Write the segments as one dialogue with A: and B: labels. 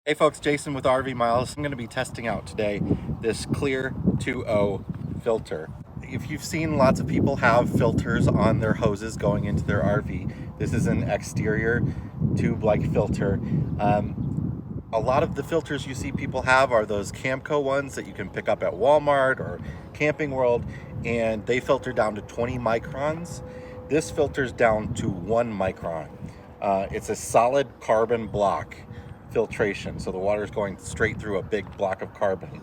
A: Hey folks, Jason with RV Miles. I'm going to be testing out today this CLEAR2O filter. If you've seen lots of people have filters on their hoses going into their RV, this is an exterior tube-like filter. A lot of the filters you see people have are those Camco ones that you can pick up at Walmart or Camping World, and they filter down to 20 microns. This filters down to 1 micron. It's a solid carbon block filtration, so the water is going straight through a big block of carbon.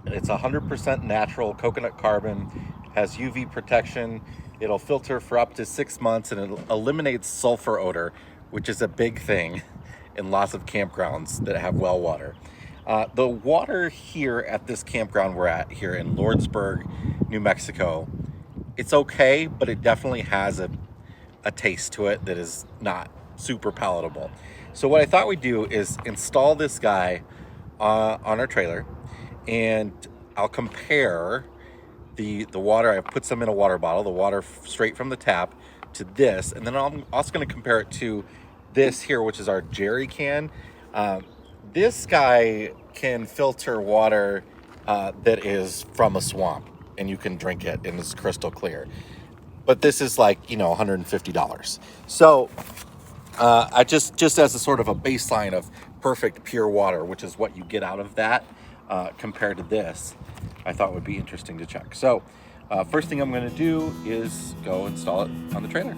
A: And it's 100% natural coconut carbon, has UV protection. It'll filter for up to 6 months, and it eliminates sulfur odor, which is a big thing in lots of campgrounds that have well water. The water here at this campground we're at here in Lordsburg, New Mexico, it's okay, but it definitely has a taste to it that is not super palatable. So what I thought we'd do is install this guy on our trailer, and I'll compare the water. I put some in a water bottle, the water straight from the tap, to this, and then I'm also going to compare it to this here, which is our Jerrycan. This guy can filter water that is from a swamp, and you can drink it, and it's crystal clear. But this is like, $150. So I just as a sort of a baseline of perfect pure water, which is what you get out of that compared to this, I thought would be interesting to check. So first thing I'm going to do is go install it on the trailer.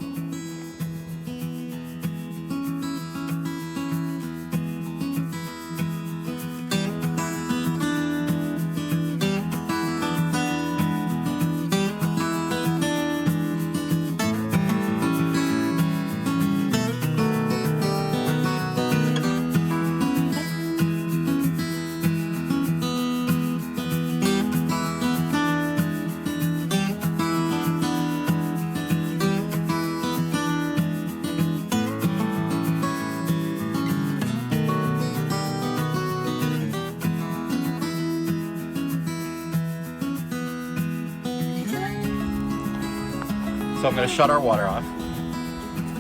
A: So I'm going to shut our water off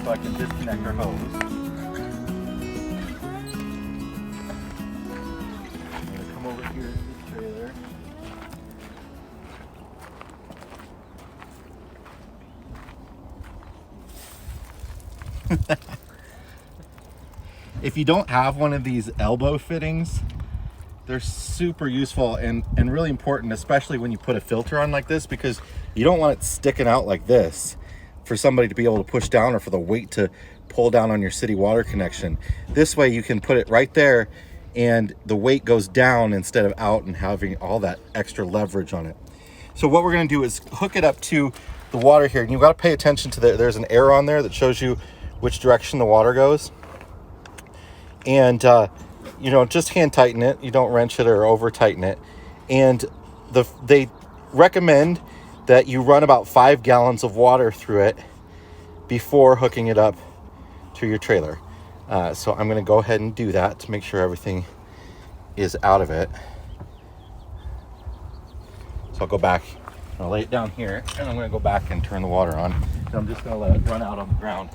A: so I can disconnect our hose. I'm going to come over here to the trailer. If you don't have one of these elbow fittings, they're super useful and really important, especially when you put a filter on like this, because you don't want it sticking out like this for somebody to be able to push down or for the weight to pull down on your city water connection. This way you can put it right there and the weight goes down instead of out and having all that extra leverage on it. So what we're going to do is hook it up to the water here, and you've got to pay attention to there's an arrow on there that shows you which direction the water goes. And just hand tighten it. You don't wrench it or over tighten it. And they recommend that you run about 5 gallons of water through it before hooking it up to your trailer. So I'm going to go ahead and do that to make sure everything is out of it. So I'll go back, I'll lay it down here, and I'm going to go back and turn the water on. And I'm just going to let it run out on the ground.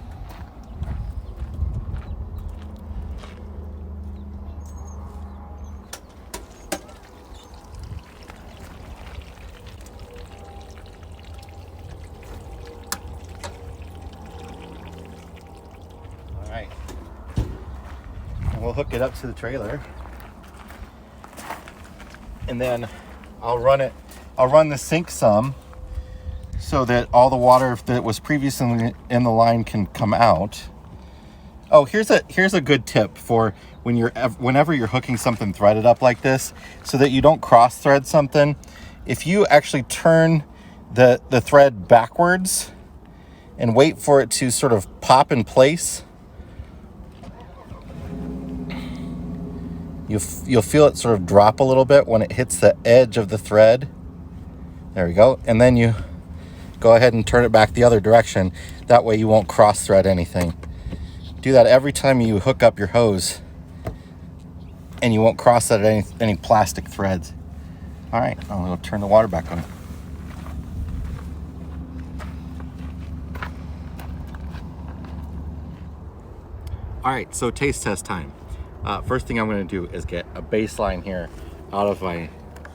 A: And we'll hook it up to the trailer, and then I'll run the sink some so that all the water that was previously in the line can come out. Oh, here's a good tip for whenever you're hooking something threaded up like this, so that you don't cross thread something. If you actually turn the thread backwards and wait for it to sort of pop in place, you'll feel it sort of drop a little bit when it hits the edge of the thread. There we go. And then you go ahead and turn it back the other direction. That way you won't cross thread anything. Do that every time you hook up your hose, and you won't cross thread any plastic threads. All right, I'm gonna turn the water back on. All right, so taste test time. First thing I'm going to do is get a baseline here out of my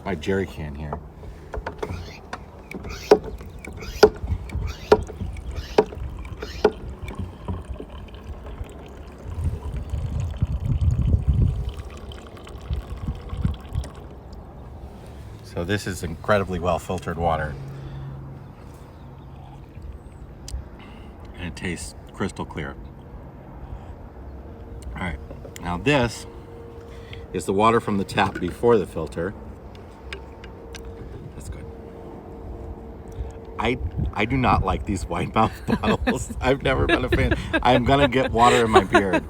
A: Jerrycan here. So this is incredibly well filtered water. And it tastes crystal clear. All right, now this is the water from the tap before the filter. That's good. I do not like these wide mouth bottles. I've never been a fan. I'm gonna get water in my beard.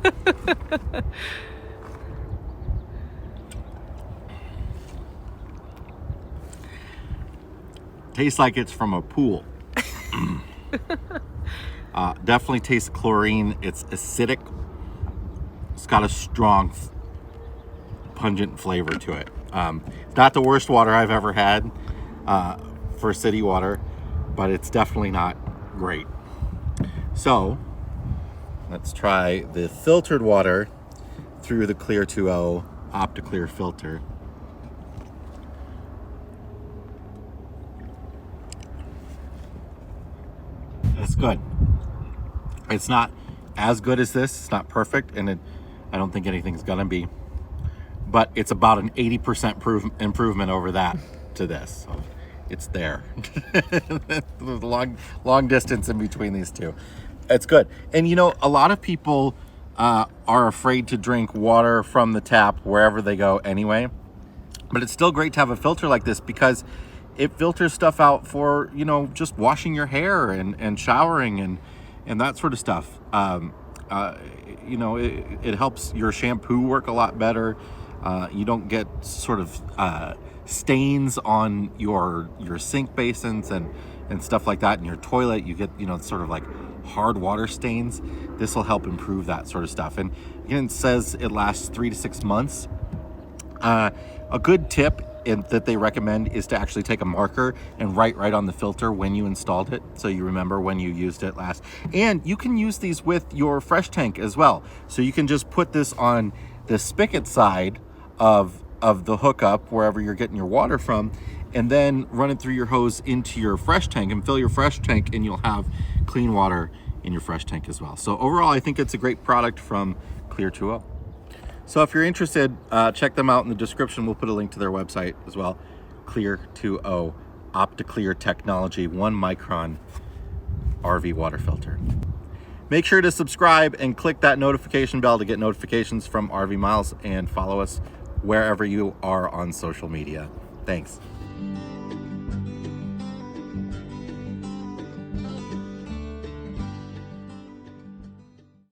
A: Tastes like it's from a pool. Definitely tastes chlorine. It's acidic. It's got a strong, pungent flavor to it. It's not the worst water I've ever had for city water, but it's definitely not great. So let's try the filtered water through the CLEAR2O OptiClear filter. It's good. It's not as good as this. It's not perfect, and I don't think anything's gonna be. But it's about an 80% improvement over that to this. So it's there. There's a long distance in between these two. It's good. And you know, a lot of people are afraid to drink water from the tap wherever they go anyway. But it's still great to have a filter like this because it filters stuff out for, you know, just washing your hair and showering and that sort of stuff. You know, it helps your shampoo work a lot better. You don't get sort of stains on your sink basins and stuff like that. In your toilet, you get, you know, sort of like hard water stains. This will help improve that sort of stuff. And again, it says it lasts 3 to 6 months. A good tip that they recommend is to actually take a marker and write right on the filter when you installed it, so you remember when you used it last. And you can use these with your fresh tank as well. So you can just put this on the spigot side of the hookup wherever you're getting your water from, and then run it through your hose into your fresh tank and fill your fresh tank, and you'll have clean water in your fresh tank as well. So overall, I think it's a great product from CLEAR2O. So if you're interested, check them out in the description. We'll put a link to their website as well. CLEAR2O OptiClear technology, 1 micron RV water filter. Make sure to subscribe and click that notification bell to get notifications from RV Miles, and follow us wherever you are on social media. Thanks.